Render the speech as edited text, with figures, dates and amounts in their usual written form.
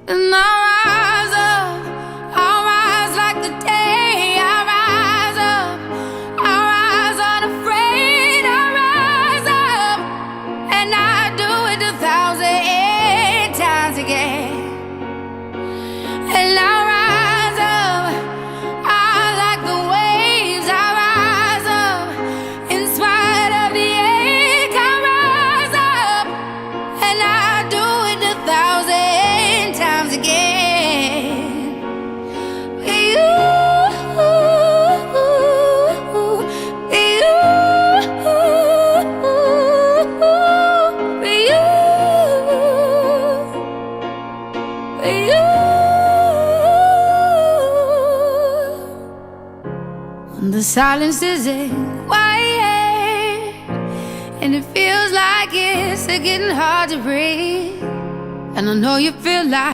And I'll rise like the day. I'll rise unafraid. I'll rise up, and I do it 1,000 times again. And I'll rise up, I like the waves. I'll rise up, in spite of the ache. I'll rise up, and I do it 1,000 times again. You, the silence isn't quiet, and it feels like it's getting hard to breathe. And I know you feel like